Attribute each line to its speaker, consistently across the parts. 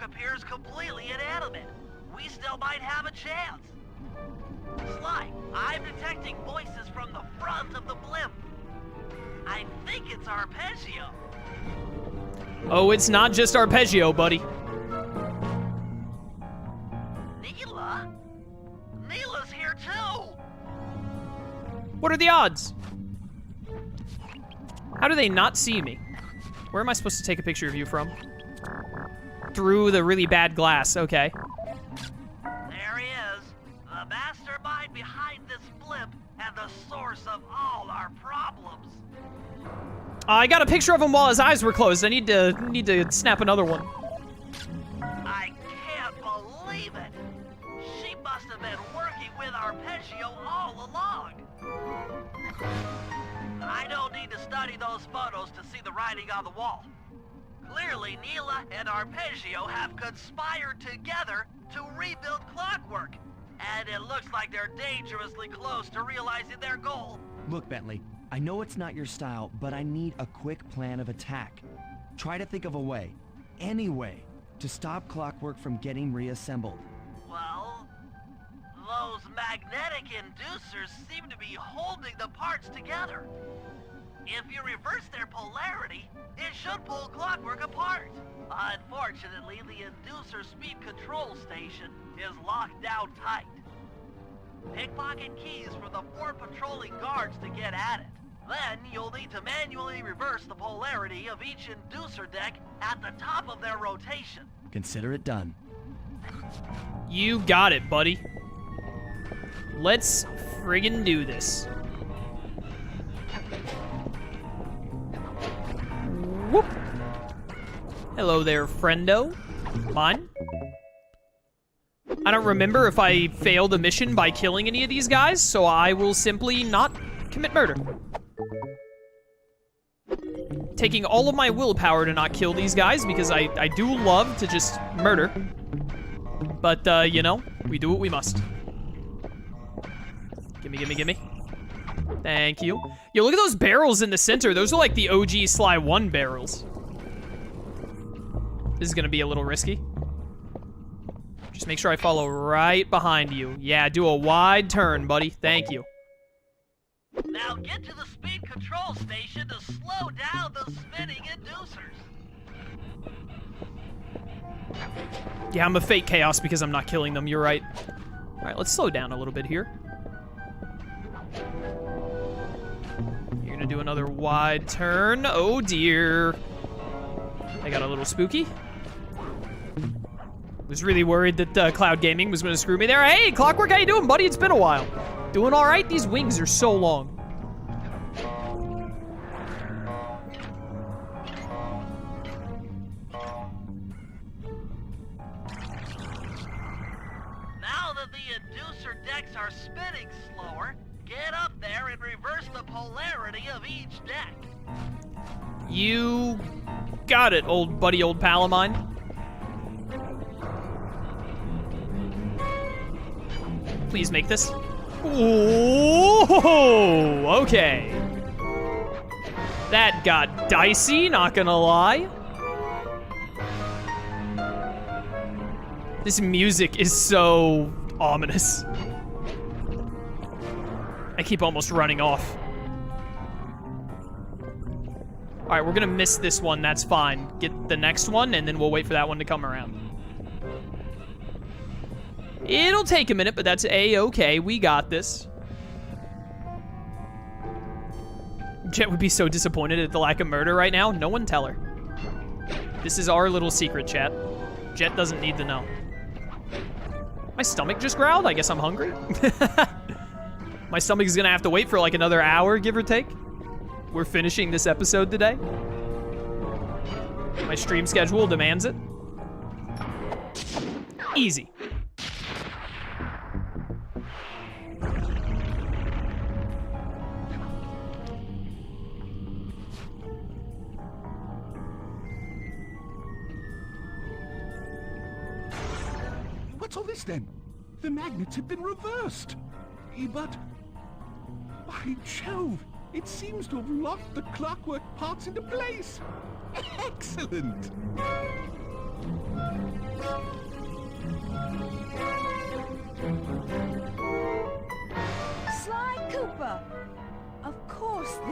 Speaker 1: clockwork appears completely inanimate, we still might have a chance. Sly, I'm detecting voices from the front of the blimp. I think it's Arpeggio.
Speaker 2: Oh, it's not just Arpeggio, buddy.
Speaker 1: Neyla? Neyla's here too!
Speaker 2: What are the odds? How do they not see me? Where am I supposed to take a picture of you from? Through the really bad glass, okay.
Speaker 1: There he is, the mastermind behind this blimp and the source of all our problems.
Speaker 2: I got a picture of him while his eyes were closed. I need to snap another one.
Speaker 1: I can't believe it. She must have been working with Arpeggio all along. I don't need to study those photos to see the writing on the wall. Clearly, Neyla and Arpeggio have conspired together to rebuild Clockwerk, and it looks like they're dangerously close to realizing their goal.
Speaker 3: Look, Bentley, I know it's not your style, but I need a quick plan of attack. Try to think of a way, any way, to stop Clockwerk from getting reassembled.
Speaker 1: Well, those magnetic inducers seem to be holding the parts together. If you reverse their polarity, it should pull Clockwerk apart. Unfortunately, the inducer speed control station is locked down tight. Pickpocket keys for the 4 patrolling guards to get at it. Then you'll need to manually reverse the polarity of each inducer deck at the top of their rotation.
Speaker 3: Consider it done.
Speaker 2: You got it, buddy. Let's friggin' do this. Whoop. Hello there, friendo. Mine. I don't remember if I failed a mission by killing any of these guys, so I will simply not commit murder. Taking all of my willpower to not kill these guys because I do love to just murder. But, you know, we do what we must. Gimme, gimme, gimme. Thank you. Yo, look at those barrels in the center. Those are like the OG Sly 1 barrels. This is gonna be a little risky. Just make sure I follow right behind you. Yeah, do a wide turn, buddy. Thank you.
Speaker 1: Now get to the speed control station to slow down the spinning inducers.
Speaker 2: Yeah, I'm a fake chaos because I'm not killing them. You're right. All right, let's slow down a little bit here. You're gonna do another wide turn. Oh dear. I got a little spooky. Was really worried that Cloud Gaming was gonna screw me there. Hey, Clockwerk, how you doing, buddy? It's been a while. Doing all right? These wings are so long.
Speaker 1: Now that the inducer decks are spinning slower, get up there and reverse the polarity of each deck.
Speaker 2: You got it, old buddy, old pal of mine. Please make this. Ooh, okay. That got dicey, not gonna lie. This music is so ominous. I keep almost running off. All right, we're gonna miss this one, that's fine. Get the next one, and then we'll wait for that one to come around. It'll take a minute, but that's A-okay. We got this. Jet would be so disappointed at the lack of murder right now. No one tell her. This is our little secret, chat. Jet doesn't need to know. My stomach just growled? I guess I'm hungry. My stomach is gonna have to wait for like another hour, give or take. We're finishing this episode today. My stream schedule demands it. Easy.
Speaker 4: What's all this then? The magnets have been reversed. But by Jove, it seems to have locked the Clockwerk parts into place. Excellent.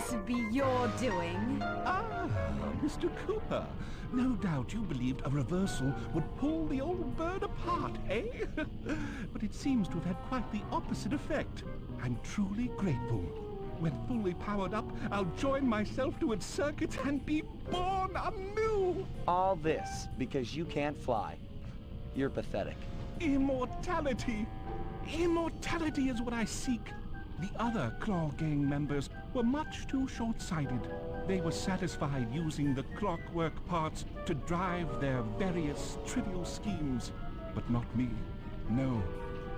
Speaker 5: this be your doing?
Speaker 4: Ah, Mr. Cooper. No doubt you believed a reversal would pull the old bird apart, eh? But it seems to have had quite the opposite effect. I'm truly grateful. When fully powered up, I'll join myself to its circuits and be born anew!
Speaker 3: All this because you can't fly. You're pathetic.
Speaker 4: Immortality! Immortality is what I seek. The other Claw Gang members were much too short-sighted. They were satisfied using the Clockwerk parts to drive their various trivial schemes. But not me. No.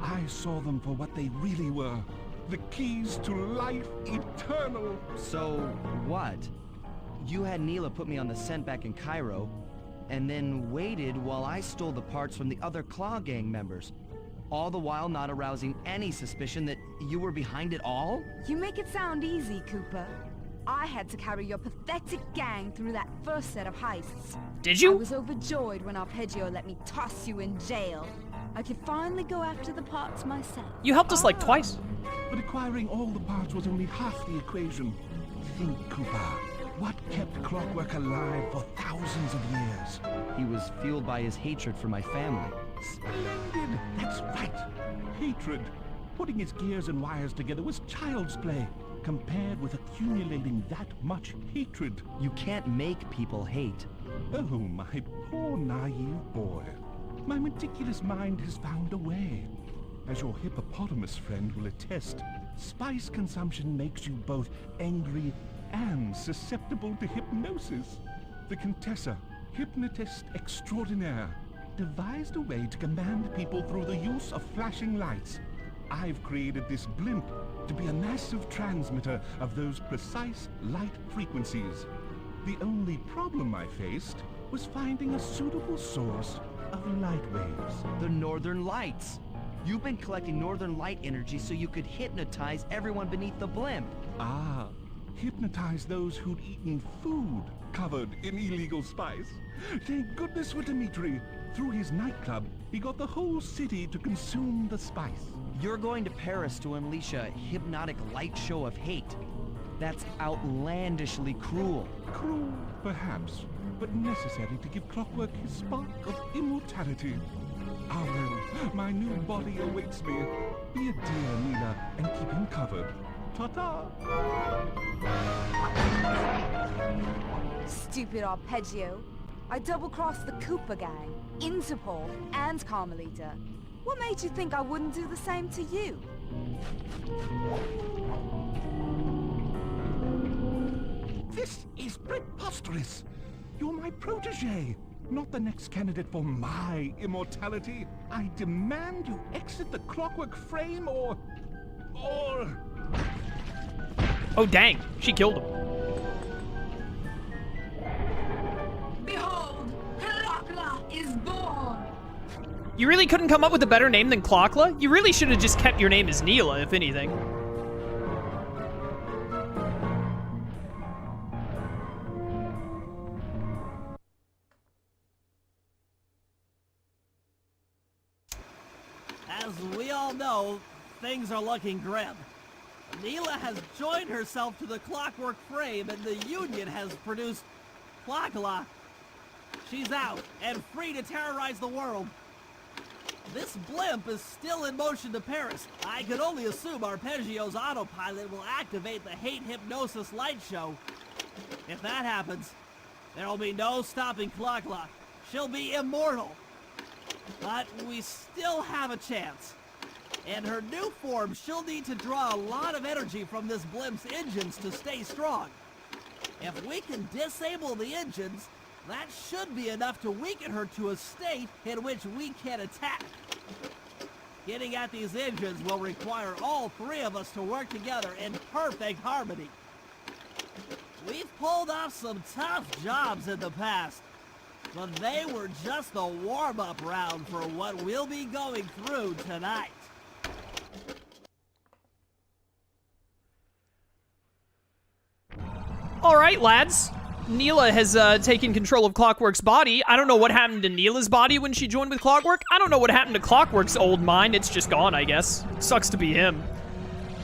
Speaker 4: I saw them for what they really were. The keys to life eternal.
Speaker 3: So, what? You had Neyla put me on the scent back in Cairo, and then waited while I stole the parts from the other Claw Gang members. All the while not arousing any suspicion that you were behind it all?
Speaker 5: You make it sound easy, Cooper. I had to carry your pathetic gang through that first set of heists.
Speaker 2: Did you?
Speaker 5: I was overjoyed when Arpeggio let me toss you in jail. I could finally go after the parts myself.
Speaker 2: You helped us like twice.
Speaker 4: But acquiring all the parts was only half the equation. Think, Cooper. What kept Clockwerk alive for thousands of years?
Speaker 3: He was fueled by his hatred for my family.
Speaker 4: Splendid! That's right! Hatred. Putting its gears and wires together was child's play, compared with accumulating that much hatred.
Speaker 3: You can't make people hate.
Speaker 4: Oh, my poor naive boy. My meticulous mind has found a way. As your hippopotamus friend will attest, spice consumption makes you both angry and susceptible to hypnosis. The Contessa, hypnotist extraordinaire, devised a way to command people through the use of flashing lights. I've created this blimp to be a massive transmitter of those precise light frequencies. The only problem I faced was finding a suitable source of light waves.
Speaker 3: The Northern Lights. You've been collecting Northern Light energy so you could hypnotize everyone beneath the blimp.
Speaker 4: Ah, hypnotize those who'd eaten food covered in illegal spice. Thank goodness for Dimitri. Through his nightclub, he got the whole city to consume the spice.
Speaker 3: You're going to Paris to unleash a hypnotic light show of hate. That's outlandishly cruel.
Speaker 4: Cruel, perhaps, but necessary to give Clockwerk his spark of immortality. Ah well, my new body awaits me. Be a dear, Neyla, and keep him covered. Ta-ta!
Speaker 5: Stupid Arpeggio. I double-crossed the Cooper gang, Interpol, and Carmelita. What made you think I wouldn't do the same to you?
Speaker 4: This is preposterous! You're my protege, not the next candidate for my immortality. I demand you exit the Clockwerk frame or...
Speaker 2: Oh, dang. She killed him.
Speaker 5: Behold, Clock-La is born!
Speaker 2: You really couldn't come up with a better name than Clock-La? You really should have just kept your name as Neyla, if anything.
Speaker 1: As we all know, things are looking grim. Neyla has joined herself to the Clockwerk frame, and the Union has produced Clock-La. She's out and free to terrorize the world. This blimp is still in motion to Paris. I could only assume Arpeggio's autopilot will activate the hate hypnosis light show. If that happens, there'll be no stopping Clock-La. She'll be immortal. But we still have a chance. In her new form, she'll need to draw a lot of energy from this blimp's engines to stay strong. If we can disable the engines, that should be enough to weaken her to a state in which we can attack. Getting at these engines will require all three of us to work together in perfect harmony. We've pulled off some tough jobs in the past, but they were just the warm-up round for what we'll be going through tonight.
Speaker 2: All right, lads. Neyla has taken control of Clockwerk's body. I don't know what happened to Neyla's body when she joined with Clockwerk. I don't know what happened to Clockwerk's old mind. It's just gone, I guess. Sucks to be him.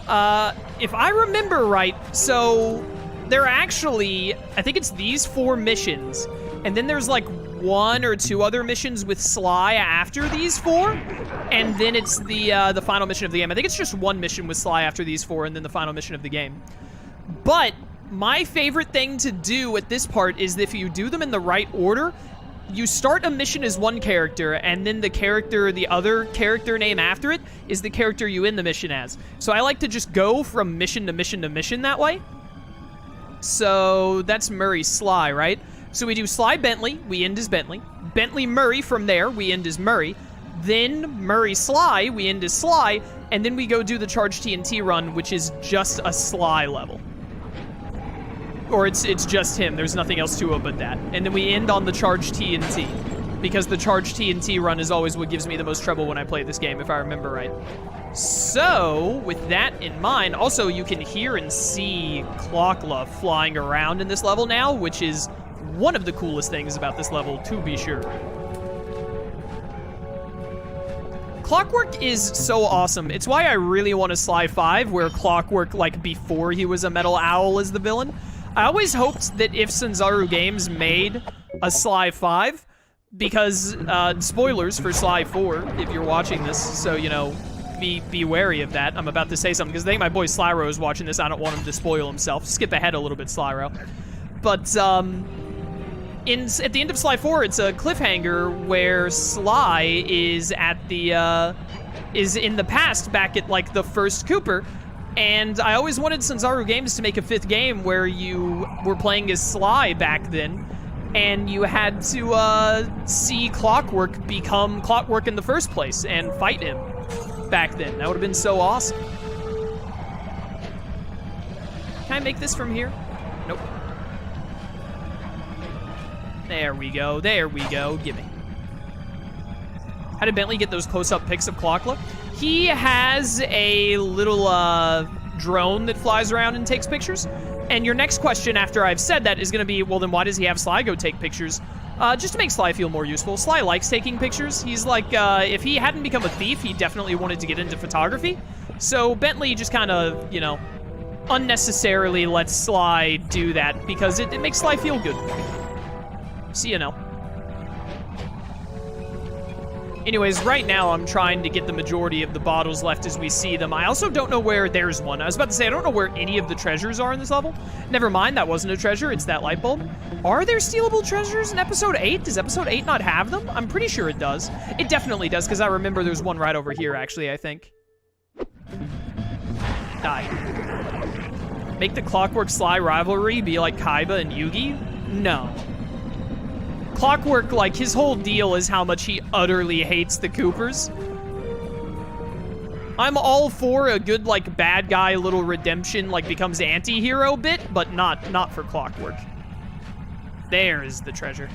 Speaker 2: If I remember right, so there are actually, I think it's these 4 missions, and then there's like 1 or 2 other missions with Sly after these 4, and then it's the final mission of the game. I think it's just 1 mission with Sly after these 4, and then the final mission of the game. But my favorite thing to do at this part is if you do them in the right order, you start a mission as one character, and then the other character name after it is the character you end the mission as. So I like to just go from mission to mission to mission that way. So that's Murray Sly, right? So we do Sly Bentley, we end as Bentley. Bentley Murray, from there, we end as Murray. Then Murray Sly, we end as Sly. And then we go do the Charge TNT run, which is just a Sly level. Or it's just him, there's nothing else to it but that. And then we end on the Charge TNT, because the Charge TNT run is always what gives me the most trouble when I play this game, if I remember right. So, with that in mind, also you can hear and see Clock-La flying around in this level now, which is one of the coolest things about this level, to be sure. Clockwerk is so awesome. It's why I really want a Sly 5, where Clockwerk, like, before he was a metal owl, is the villain. I always hoped that if Sanzaru Games made a Sly 5, because, spoilers for Sly 4, if you're watching this, so, you know, be wary of that. I'm about to say something, because I think my boy Slyro is watching this. I don't want him to spoil himself. Skip ahead a little bit, Slyro. But, at the end of Sly 4, it's a cliffhanger where Sly is at the, is in the past, back at, like, the first Cooper. And I always wanted Sanzaru Games to make a 5th game where you were playing as Sly back then, and you had to see Clockwerk become Clockwerk in the first place and fight him back then. That would have been so awesome. Can I make this from here? Nope. There we go, gimme. How did Bentley get those close-up pics of Clock-La? He has a little drone that flies around and takes pictures. And your next question after I've said that is going to be, well, then why does he have Sly go take pictures? Just to make Sly feel more useful. Sly likes taking pictures. He's like, if he hadn't become a thief, he definitely wanted to get into photography. So Bentley just kind of, you know, unnecessarily lets Sly do that because it makes Sly feel good. See you now. Anyways, right now I'm trying to get the majority of the bottles left as we see them. I also don't know where there's one. I was about to say, I don't know where any of the treasures are in this level. Never mind, that wasn't a treasure, it's that light bulb. Are there stealable treasures in episode 8? Does episode 8 not have them? I'm pretty sure it does. It definitely does, because I remember there's one right over here, actually, I think. Die. Make the Clockwerk Sly rivalry be like Kaiba and Yugi? No. Clockwerk, like, his whole deal is how much he utterly hates the Coopers. I'm all for a good, like, bad guy little redemption, like, becomes anti-hero bit, but not for Clockwerk. There is the treasure.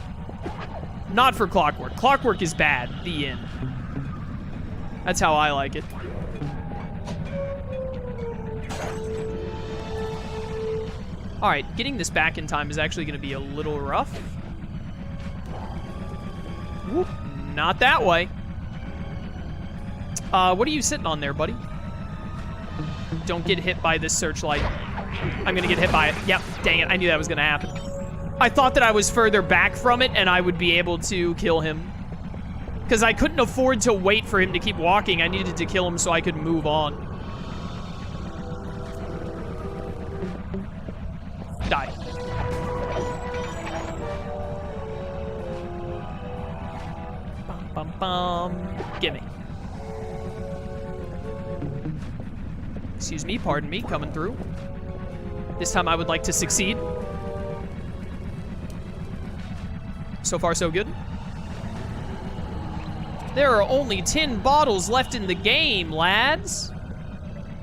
Speaker 2: Not for Clockwerk. Clockwerk is bad. The end. That's how I like it. Alright, getting this back in time is actually going to be a little rough. Whoop, not that way. What are you sitting on there, buddy? Don't get hit by this searchlight. I'm gonna get hit by it. Yep, dang it, I knew that was gonna happen. I thought that I was further back from it and I would be able to kill him. Because I couldn't afford to wait for him to keep walking. I needed to kill him so I could move on. Die. Bum, bum. Gimme. Excuse me, pardon me, coming through. This time I would like to succeed. So far, so good. There are only 10 bottles left in the game, lads.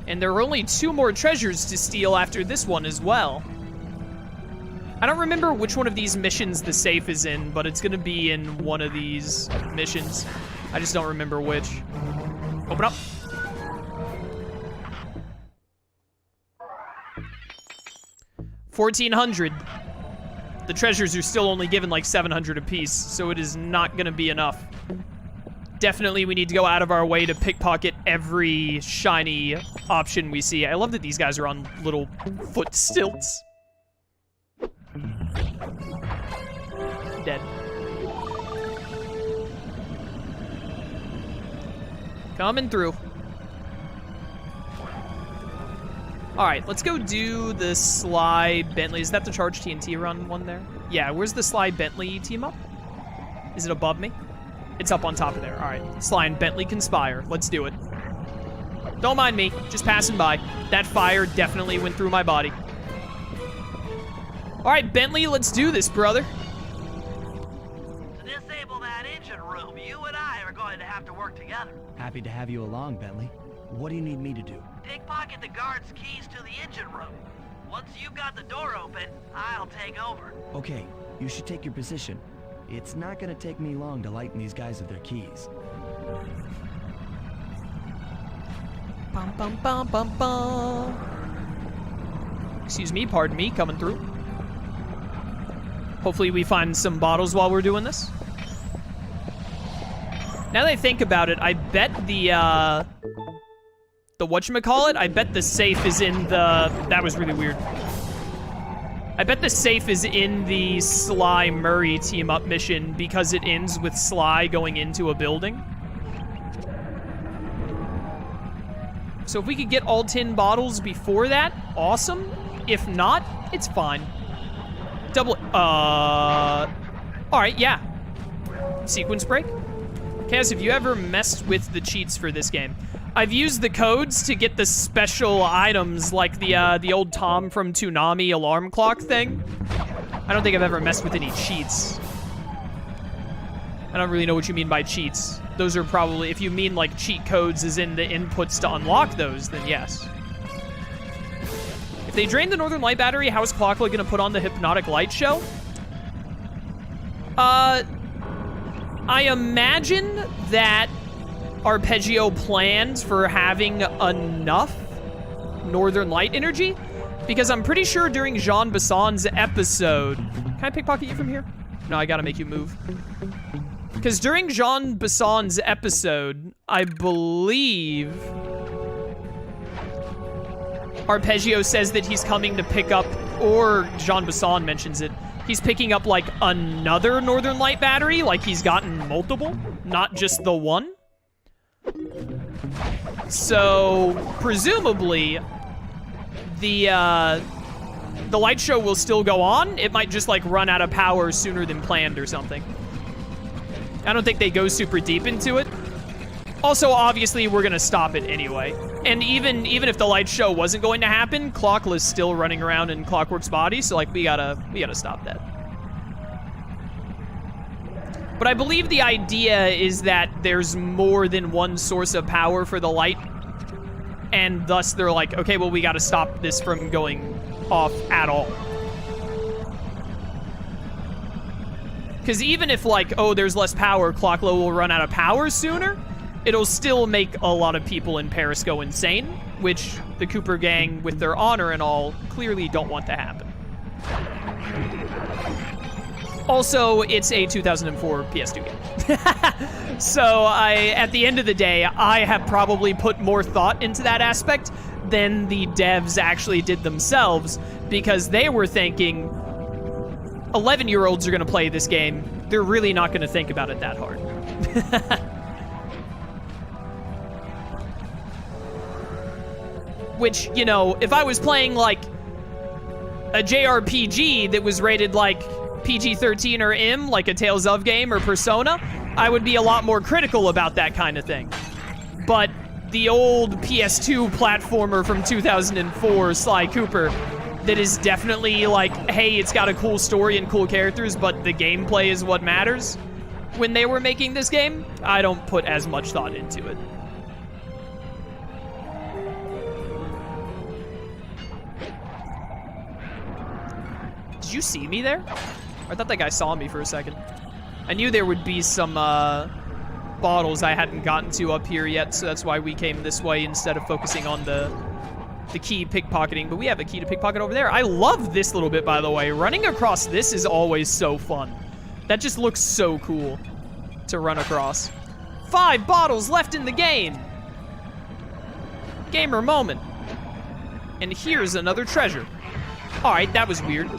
Speaker 2: And there are only 2 more treasures to steal after this one as well. I don't remember which one of these missions the safe is in, but it's gonna be in one of these missions. I just don't remember which. Open up. $1,400. The treasures are still only given like 700 apiece, so it is not gonna be enough. Definitely we need to go out of our way to pickpocket every shiny option we see. I love that these guys are on little foot stilts. dead. Coming through. Alright, let's go do the Sly Bentley. Is that the Charge TNT run one there? Yeah, where's the Sly Bentley team up? Is it above me? It's up on top of there. Alright, Sly and Bentley conspire. Let's do it. Don't mind me, just passing by. That fire definitely went through my body. Alright, Bentley, let's do this, brother.
Speaker 1: To disable that engine room, you and I are going to have to work together.
Speaker 3: Happy to have you along, Bentley. What do you need me to do?
Speaker 1: Pickpocket the guard's keys to the engine room. Once you've got the door open, I'll take over.
Speaker 3: Okay, you should take your position. It's not gonna take me long to lighten these guys of their keys.
Speaker 2: Bum, bum, bum, bum, bum. Excuse me, pardon me, coming through. Hopefully we find some bottles while we're doing this. Now that I think about it, I bet the whatchamacallit, I bet the safe is in the... That was really weird. I bet the safe is in the Sly Murray team-up mission because it ends with Sly going into a building. So if we could get all 10 bottles before that, awesome. If not, it's fine. Double... Alright, yeah. Sequence break. Kaz, have you ever messed with the cheats for this game? I've used the codes to get the special items like the old Tom from Toonami alarm clock thing. I don't think I've ever messed with any cheats. I don't really know what you mean by cheats. Those are probably, if you mean like cheat codes as in the inputs to unlock those, then yes. If they drain the Northern Light battery, how is Clock-La gonna put on the Hypnotic Light show? I imagine that Arpeggio planned for having enough Northern Light energy, because I'm pretty sure during Jean Basson's episode... Can I pickpocket you from here? No, I gotta make you move. Because during Jean Basson's episode, I believe... Arpeggio says that he's coming to pick up, or Jean Basson mentions it, he's picking up, like, another Northern Light battery, like he's gotten multiple, not just the one. So, presumably, the light show will still go on. It might just, like, run out of power sooner than planned or something. I don't think they go super deep into it. Also, obviously, we're gonna stop it anyway. And even if the light show wasn't going to happen, Clock-La's still running around in Clockwerk's body, so, like, we gotta stop that. But I believe the idea is that there's more than one source of power for the light, and thus they're like, okay, well, we gotta stop this from going off at all. Because even if, like, oh, there's less power, Clock-La will run out of power sooner, it'll still make a lot of people in Paris go insane, which the Cooper gang, with their honor and all, clearly don't want to happen. Also, it's a 2004 PS2 game. So, at the end of the day, I have probably put more thought into that aspect than the devs actually did themselves, because they were thinking, 11-year-olds are going to play this game. They're really not going to think about it that hard. Which, you know, if I was playing, like, a JRPG that was rated, like, PG-13 or M, like a Tales of game or Persona, I would be a lot more critical about that kind of thing. But the old PS2 platformer from 2004, Sly Cooper, that is definitely like, hey, it's got a cool story and cool characters, but the gameplay is what matters. When they were making this game, I don't put as much thought into it. Did you see me there? I thought that guy saw me for a second. I knew there would be some bottles I hadn't gotten to up here yet, so that's why we came this way instead of focusing on the key pickpocketing. But we have a key to pickpocket over there. I love this little bit, by the way. Running across this is always so fun. That just looks so cool to run across. 5 bottles left in the game. Gamer moment. And here's another treasure. All right, that was weird.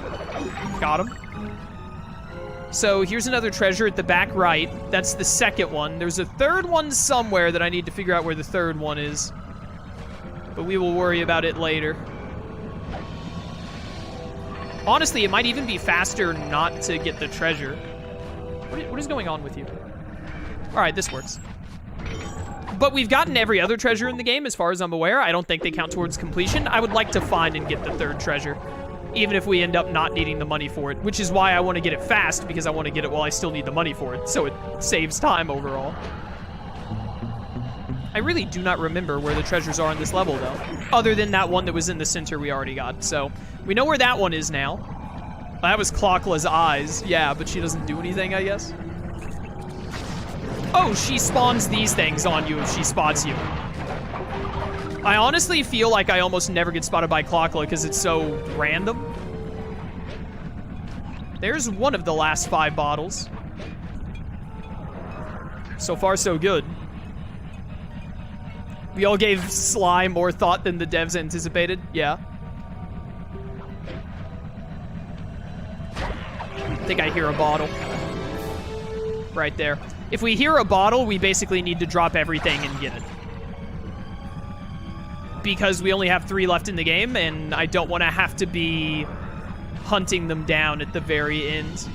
Speaker 2: Got him. So here's another treasure at the back right. That's the second one. There's a third one somewhere that I need to figure out where the third one is. But we will worry about it later. Honestly, it might even be faster not to get the treasure. What is going on with you? All right, this works. But we've gotten every other treasure in the game, as far as I'm aware. I don't think they count towards completion. I would like to find and get the third treasure, even if we end up not needing the money for it, which is why I want to get it fast, because I want to get it while I still need the money for it, so it saves time overall. I really do not remember where the treasures are in this level, though, other than that one that was in the center we already got. So we know where that one is now. That was Clock-La's eyes. Yeah, but she doesn't do anything, I guess. Oh, she spawns these things on you if she spots you. I honestly feel like I almost never get spotted by Clock-La because it's so random. There's one of the last 5 bottles. So far, so good. We all gave Sly more thought than the devs anticipated. Yeah. I think I hear a bottle. Right there. If we hear a bottle, we basically need to drop everything and get it. Because we only have 3 left in the game, and I don't want to have to be hunting them down at the very end.